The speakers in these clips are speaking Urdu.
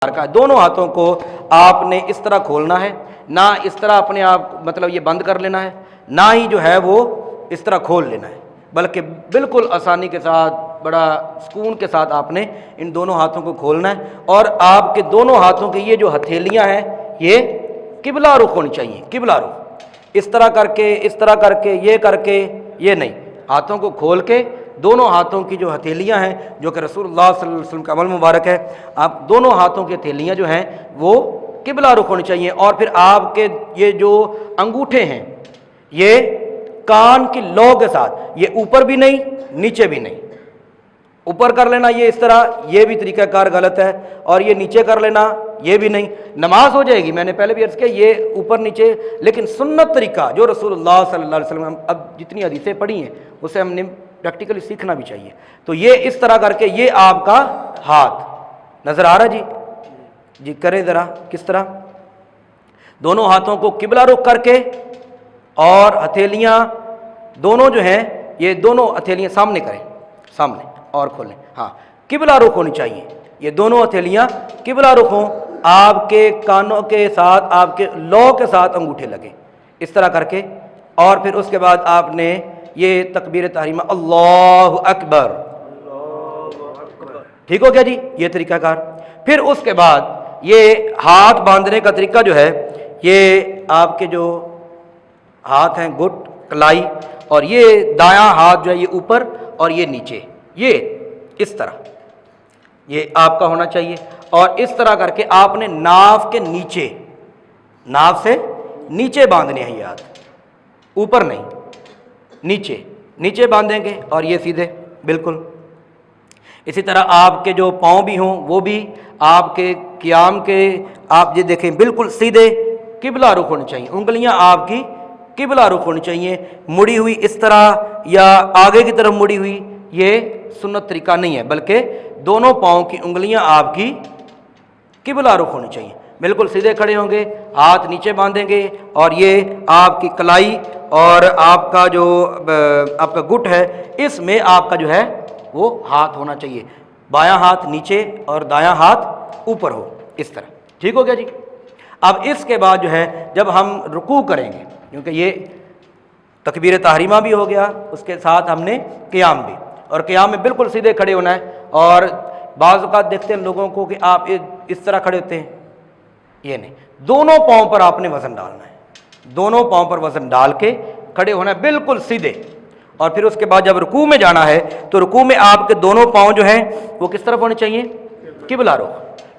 کا دونوں ہاتھوں کو آپ نے اس طرح کھولنا ہے، نہ اس طرح اپنے آپ مطلب یہ بند کر لینا ہے، نہ ہی جو ہے وہ اس طرح کھول لینا ہے، بلکہ بالکل آسانی کے ساتھ بڑا سکون کے ساتھ آپ نے ان دونوں ہاتھوں کو کھولنا ہے۔ اور آپ کے دونوں ہاتھوں کی یہ جو ہتھیلیاں ہیں یہ قبلہ رخ ہونی چاہیے، قبلہ رخ، اس طرح کر کے اس طرح کر کے یہ نہیں، ہاتھوں کو کھول کے دونوں ہاتھوں کی جو ہتھیلیاں ہیں، جو کہ رسول اللہ صلی اللہ علیہ وسلم کا عمل مبارک ہے، آپ دونوں ہاتھوں کی ہتھیلیاں جو ہیں وہ قبلہ رخ ہونی چاہیے۔ اور پھر آپ کے یہ جو انگوٹھے ہیں یہ کان کی لو کے ساتھ، یہ اوپر بھی نہیں نیچے بھی نہیں، اوپر کر لینا یہ اس طرح، یہ بھی طریقہ کار غلط ہے، اور یہ نیچے کر لینا یہ بھی نہیں، نماز ہو جائے گی، میں نے پہلے بھی عرض کیا یہ اوپر نیچے، لیکن سنت طریقہ جو رسول اللہ صلی اللہ علیہ وسلم، ہم اب جتنی حدیثیں پڑھی ہیں اسے ہم نے پریکٹیکلی سیکھنا بھی چاہیے۔ تو یہ اس طرح کر کے یہ آپ کا ہاتھ نظر آ رہا جی؟ جی کریں ذرا کس طرح، دونوں ہاتھوں کو قبلہ رخ کر کے، اور ہتھیلیاں دونوں جو ہیں یہ دونوں ہتھیلیاں سامنے کریں، سامنے اور کھولیں، ہاں قبلہ رخ ہونی چاہیے، یہ دونوں ہتھیلیاں قبلہ رخ ہوں، آپ کے کانوں کے ساتھ آپ کے لو کے ساتھ انگوٹھے لگے اس طرح کر کے، اور پھر اس کے بعد آپ نے یہ تکبیر تحریمہ اللہ اکبر، ٹھیک ہو گیا جی یہ طریقہ کار۔ پھر اس کے بعد یہ ہاتھ باندھنے کا طریقہ جو ہے، یہ آپ کے جو ہاتھ ہیں گٹ کلائی، اور یہ دایاں ہاتھ جو ہے یہ اوپر اور یہ نیچے، یہ اس طرح یہ آپ کا ہونا چاہیے، اور اس طرح کر کے آپ نے ناف کے نیچے، ناف سے نیچے باندھنے ہیں یہ ہاتھ، اوپر نہیں، نیچے نیچے باندھیں گے، اور یہ سیدھے بالکل۔ اسی طرح آپ کے جو پاؤں بھی ہوں وہ بھی آپ کے قیام کے، آپ یہ دیکھیں بالکل سیدھے قبلہ رخ ہونے چاہیے، انگلیاں آپ کی قبلہ رخ ہونی چاہیے، مڑی ہوئی اس طرح یا آگے کی طرف مڑی ہوئی یہ سنت طریقہ نہیں ہے، بلکہ دونوں پاؤں کی انگلیاں آپ کی قبلہ رخ ہونی چاہیے، بالکل سیدھے کھڑے ہوں گے، ہاتھ نیچے باندھیں گے، اور یہ آپ کی کلائی اور آپ کا جو آپ کا گٹ ہے اس میں آپ کا جو ہے وہ ہاتھ ہونا چاہیے، بایاں ہاتھ نیچے اور دایاں ہاتھ اوپر ہو اس طرح، ٹھیک ہو گیا جی۔ اب اس کے بعد جو ہے جب ہم رکوع کریں گے، کیونکہ یہ تکبیر تحریمہ بھی ہو گیا، اس کے ساتھ ہم نے قیام بھی، اور قیام میں بالکل سیدھے کھڑے ہونا ہے، اور بعض اوقات دیکھتے ہیں لوگوں کو کہ آپ اس طرح کھڑے ہوتے ہیں، یہ نہیں، دونوں پاؤں پر آپ نے وزن ڈالنا ہے، دونوں پاؤں پر وزن ڈال کے کھڑے ہونا ہے بالکل سیدھے، اور پھر اس کے بعد جب رکوع میں جانا ہے تو رکوع میں آپ کے دونوں پاؤں جو ہیں وہ کس طرف ہونے چاہیے؟ قبلہ رخ،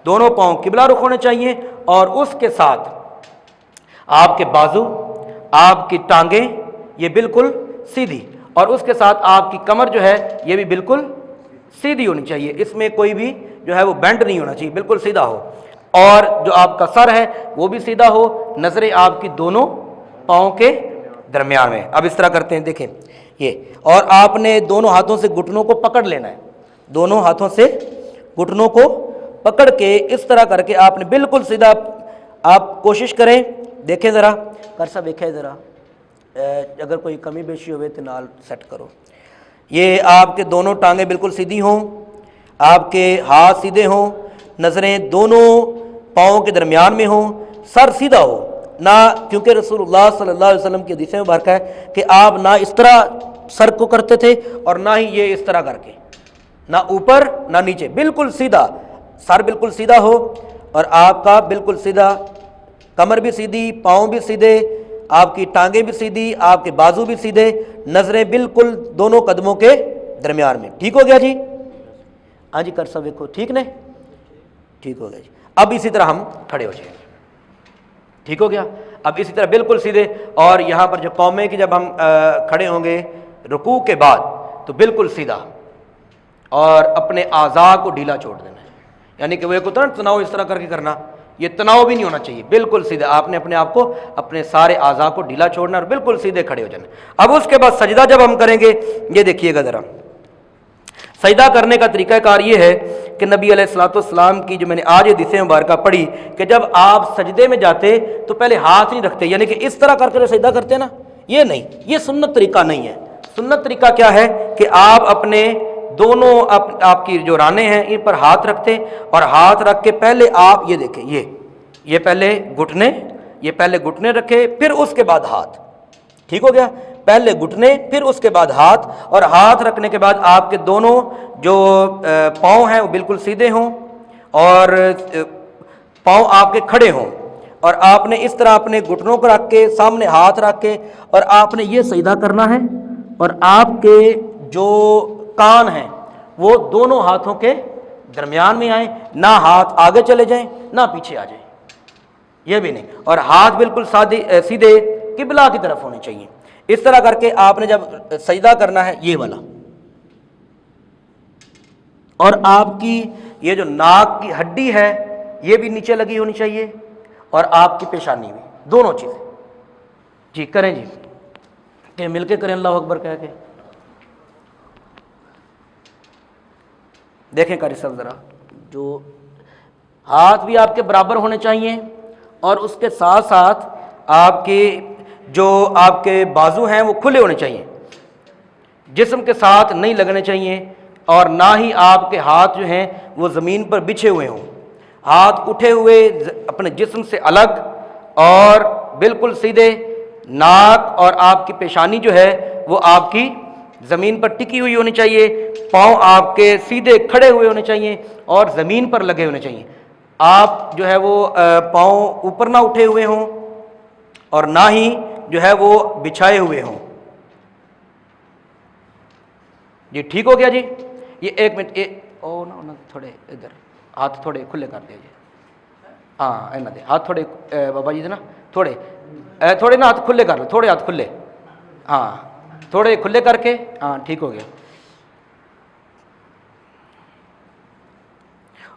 دونوں پاؤں قبلہ رخ ہونے چاہیے، اور اس کے ساتھ آپ کے بازو، آپ کی ٹانگیں یہ بالکل سیدھی، اور اس کے ساتھ آپ کی کمر جو ہے یہ بھی بالکل سیدھی ہونی چاہیے، اس میں کوئی بھی جو ہے وہ بینڈ نہیں ہونا چاہیے، بالکل سیدھا ہو، اور جو آپ کا سر ہے وہ بھی سیدھا ہو، نظریں آپ کی دونوں پاؤں کے درمیان میں۔ اب اس طرح کرتے ہیں، دیکھیں یہ، اور آپ نے دونوں ہاتھوں سے گھٹنوں کو پکڑ لینا ہے، دونوں ہاتھوں سے گھٹنوں کو پکڑ کے اس طرح کر کے آپ نے بالکل سیدھا، آپ کوشش کریں، دیکھیں ذرا کرسا دیکھیں ذرا، اگر کوئی کمی بیشی ہوئے تو نال سیٹ کرو، یہ آپ کے دونوں ٹانگیں بالکل سیدھی ہوں، آپ کے ہاتھ سیدھے ہوں، نظریں دونوں پاؤں کے درمیان میں ہوں، سر سیدھا ہو نہ، کیونکہ رسول اللہ صلی اللہ علیہ وسلم کی حدیث میں مبارکہ ہے کہ آپ نہ اس طرح سر کو کرتے تھے اور نہ ہی یہ اس طرح کر کے، نہ اوپر نہ نیچے، بالکل سیدھا، سر بالکل سیدھا ہو، اور آپ کا بالکل سیدھا، کمر بھی سیدھی، پاؤں بھی سیدھے، آپ کی ٹانگیں بھی سیدھی، آپ کے بازو بھی سیدھے، نظریں بالکل دونوں قدموں کے درمیان میں، ٹھیک ہو گیا جی؟ ہاں جی کر سب دیکھو، ٹھیک نہیں؟ ٹھیک ہو گیا جی۔ اب اسی طرح ہم کھڑے ہو جائیں گے، ٹھیک ہو گیا، اب اسی طرح بالکل سیدھے، اور یہاں پر جو قومیں کی جب ہم کھڑے ہوں گے رکوع کے بعد تو بالکل سیدھا، اور اپنے اعضاء کو ڈھیلا چھوڑ دینا ہے، یعنی کہ وہ ایک ہوتا ہے نا تناؤ اس طرح کر کے کرنا، یہ تناؤ بھی نہیں ہونا چاہیے، بالکل سیدھا، آپ نے اپنے آپ کو اپنے سارے اعضاء کو ڈھیلا چھوڑنا اور بالکل سیدھے کھڑے ہو جانا۔ اب اس کے بعد سجدہ جب ہم کریں گے، یہ دیکھیے گا ذرا، سجدہ کرنے کا طریقہ کار یہ ہے کہ نبی علیہ الصلوۃ والسلام کی جو میں نے آج حدیث مبارکہ پڑھی کہ جب آپ سجدے میں جاتے تو پہلے ہاتھ نہیں رکھتے، یعنی کہ اس طرح کر کے سجدہ کرتے نا، یہ نہیں، یہ سنت طریقہ نہیں ہے۔ سنت طریقہ کیا ہے کہ آپ اپنے دونوں آپ کی جو رانے ہیں ان پر ہاتھ رکھتے اور ہاتھ رکھ کے پہلے آپ یہ دیکھیں یہ پہلے گھٹنے رکھے، پھر اس کے بعد ہاتھ، ٹھیک ہو گیا، پہلے گھٹنے پھر اس کے بعد ہاتھ، اور ہاتھ رکھنے کے بعد آپ کے دونوں جو پاؤں ہیں وہ بالکل سیدھے ہوں اور پاؤں آپ کے کھڑے ہوں، اور آپ نے اس طرح اپنے گھٹنوں کو رکھ کے سامنے ہاتھ رکھ کے اور آپ نے یہ سجدہ کرنا ہے، اور آپ کے جو کان ہیں وہ دونوں ہاتھوں کے درمیان میں آئیں، نہ ہاتھ آگے چلے جائیں نہ پیچھے آ جائیں، یہ بھی نہیں، اور ہاتھ بالکل سیدھے قبلہ کی طرف ہونے چاہیے۔ اس طرح کر کے آپ نے جب سجدہ کرنا ہے یہ والا، اور آپ کی یہ جو ناک کی ہڈی ہے یہ بھی نیچے لگی ہونی چاہیے، اور آپ کی پیشانی بھی، دونوں چیزیں۔ جی کریں جی، کہ مل کے کریں اللہ اکبر کہہ کے۔ دیکھیں قاری صاحب ذرا، جو ہاتھ بھی آپ کے برابر ہونے چاہیے، اور اس کے ساتھ ساتھ آپ کے بازو ہیں وہ کھلے ہونے چاہیے، جسم کے ساتھ نہیں لگنے چاہیے، اور نہ ہی آپ کے ہاتھ جو ہیں وہ زمین پر بچھے ہوئے ہوں، ہاتھ اٹھے ہوئے اپنے جسم سے الگ اور بالکل سیدھے، ناک اور آپ کی پیشانی جو ہے وہ آپ کی زمین پر ٹکی ہوئی ہونی چاہیے، پاؤں آپ کے سیدھے کھڑے ہوئے ہونے چاہیے اور زمین پر لگے ہونے چاہیے، آپ جو ہے وہ پاؤں اوپر نہ اٹھے ہوئے ہوں اور نہ ہی جو ہے وہ بچھائے ہوئے ہوں۔ جی ٹھیک ہو گیا جی۔ یہ ایک منٹ تھوڑے ادھر ہاتھ تھوڑے کھلے کر دیجیے، ہاں دے ہاتھ تھوڑے بابا جی نا تھوڑے نا ہاتھ کھلے کر لو، تھوڑے ہاتھ کھلے، ہاں تھوڑے کھلے کر کے، ہاں ٹھیک ہو گیا۔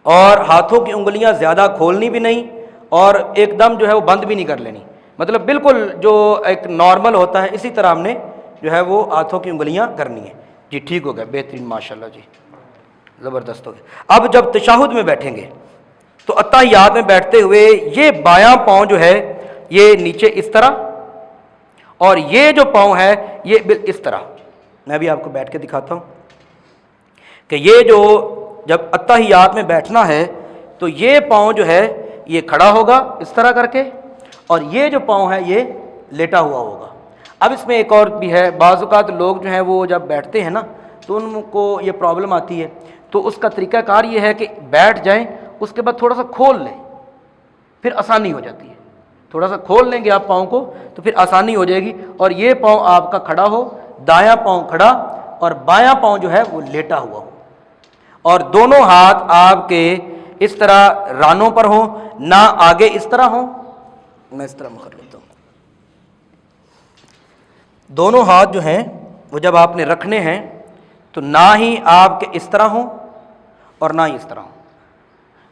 اور ہاتھوں کی انگلیاں زیادہ کھولنی بھی نہیں اور ایک دم جو ہے وہ بند بھی نہیں کر لینی، مطلب بالکل جو ایک نارمل ہوتا ہے اسی طرح ہم نے جو ہے وہ ہاتھوں کی انگلیاں کرنی ہیں۔ جی ٹھیک ہو گیا، بہترین ماشاءاللہ جی، زبردست ہو گیا۔ اب جب تشہد میں بیٹھیں گے تو اتحیات میں بیٹھتے ہوئے یہ بایاں پاؤں جو ہے یہ نیچے اس طرح، اور یہ جو پاؤں ہے یہ اس طرح، میں بھی آپ کو بیٹھ کے دکھاتا ہوں کہ یہ جو جب اتحیات میں بیٹھنا ہے تو یہ پاؤں جو ہے یہ کھڑا ہوگا اس طرح کر کے، اور یہ جو پاؤں ہے یہ لیٹا ہوا ہوگا۔ اب اس میں ایک اور بھی ہے، بعض اوقات لوگ جو ہیں وہ جب بیٹھتے ہیں نا تو ان کو یہ پرابلم آتی ہے، تو اس کا طریقہ کار یہ ہے کہ بیٹھ جائیں، اس کے بعد تھوڑا سا کھول لیں، پھر آسانی ہو جاتی ہے، تھوڑا سا کھول لیں گے آپ پاؤں کو تو پھر آسانی ہو جائے گی، اور یہ پاؤں آپ کا کھڑا ہو، دایاں پاؤں کھڑا اور بایاں پاؤں جو ہے وہ لیٹا ہوا ہو، اور دونوں ہاتھ آپ کے اس طرح رانوں پر ہوں، نہ آگے اس طرح ہوں، میں اس طرح کر لیتا ہوں۔ دونوں ہاتھ جو ہیں وہ جب آپ نے رکھنے ہیں تو نہ ہی آپ کے اس طرح ہوں اور نہ ہی اس طرح ہوں،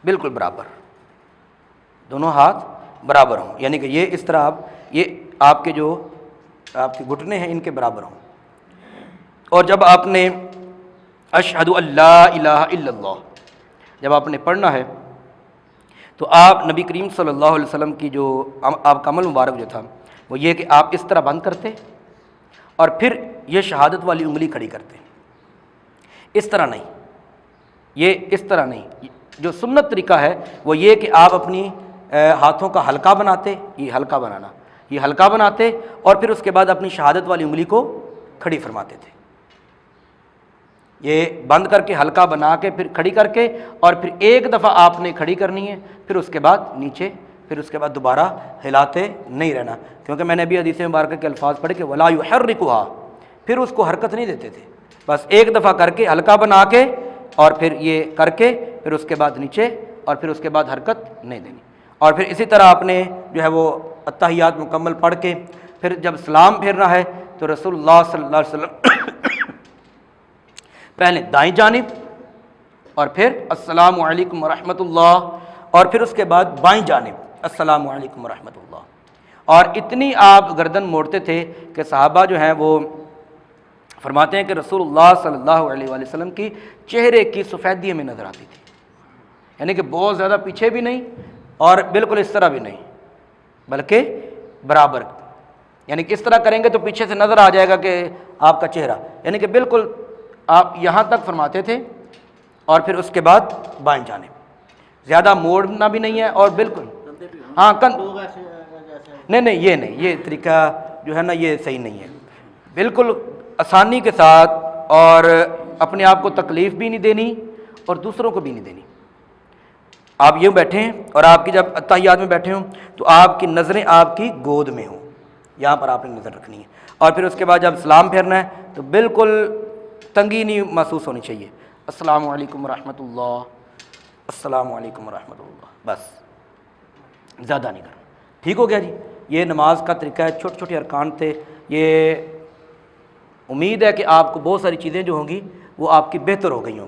بالکل برابر، دونوں ہاتھ برابر ہوں، یعنی کہ یہ اس طرح یہ آپ کے جو آپ کے گھٹنے ہیں ان کے برابر ہوں۔ اور جب آپ نے اشہد ان لا الہ الا اللہ جب آپ نے پڑھنا ہے تو آپ نبی کریم صلی اللہ علیہ وسلم کی جو آپ کا عمل مبارک جو تھا وہ یہ کہ آپ اس طرح بند کرتے اور پھر یہ شہادت والی انگلی کھڑی کرتے، اس طرح نہیں، یہ اس طرح نہیں، جو سنت طریقہ ہے وہ یہ کہ آپ اپنی ہاتھوں کا حلقہ بناتے، یہ حلقہ بنانا، یہ حلقہ بناتے اور پھر اس کے بعد اپنی شہادت والی انگلی کو کھڑی فرماتے تھے، یہ بند کر کے حلقہ بنا کے پھر کھڑی کر کے، اور پھر ایک دفعہ آپ نے کھڑی کرنی ہے، پھر اس کے بعد نیچے، پھر اس کے بعد دوبارہ ہلاتے نہیں رہنا، کیونکہ میں نے ابھی حدیث مبارکہ کے الفاظ پڑھے کہ ولا یحرکها، پھر اس کو حرکت نہیں دیتے تھے، بس ایک دفعہ کر کے حلقہ بنا کے اور پھر یہ کر کے پھر اس کے بعد نیچے اور پھر اس کے بعد حرکت نہیں دینی، اور پھر اسی طرح آپ نے جو ہے وہ اتحیات مکمل پڑھ کے پھر جب سلام پھیرنا ہے تو رسول اللہ صلی اللہ علیہ وسلم پہلے دائیں جانب اور پھر السلام علیکم ورحمۃ اللہ، اور پھر اس کے بعد بائیں جانب السلام علیکم ورحمۃ اللہ، اور اتنی آپ گردن موڑتے تھے کہ صحابہ جو ہیں وہ فرماتے ہیں کہ رسول اللہ صلی اللہ علیہ وآلہ وسلم کی چہرے کی سفیدی میں نظر آتی تھی، یعنی کہ بہت زیادہ پیچھے بھی نہیں اور بالکل اس طرح بھی نہیں، بلکہ برابر، یعنی کہ اس طرح کریں گے تو پیچھے سے نظر آ جائے گا کہ آپ کا چہرہ، یعنی کہ بالکل آپ یہاں تک فرماتے تھے اور پھر اس کے بعد بائیں جانب، زیادہ موڑنا بھی نہیں ہے اور بالکل ہاں نہیں یہ نہیں، یہ طریقہ جو ہے نا یہ صحیح نہیں ہے، بالکل آسانی کے ساتھ، اور اپنے آپ کو تکلیف بھی نہیں دینی اور دوسروں کو بھی نہیں دینی۔ آپ یوں بیٹھے ہیں اور آپ کی جب اتحیات میں بیٹھے ہوں تو آپ کی نظریں آپ کی گود میں ہوں، یہاں پر آپ نے نظر رکھنی ہے، اور پھر اس کے بعد جب سلام پھیرنا ہے تو بالکل تنگی نہیں محسوس ہونی چاہیے، السلام علیکم ورحمۃ اللہ، السلام علیکم ورحمۃ اللہ، بس زیادہ نہیں کرنا۔ ٹھیک ہو گیا جی، یہ نماز کا طریقہ ہے، چھوٹے چھوٹے ارکان تھے یہ۔ امید ہے کہ آپ کو بہت ساری چیزیں جو ہوں گی وہ آپ کی بہتر ہو گئی ہوں۔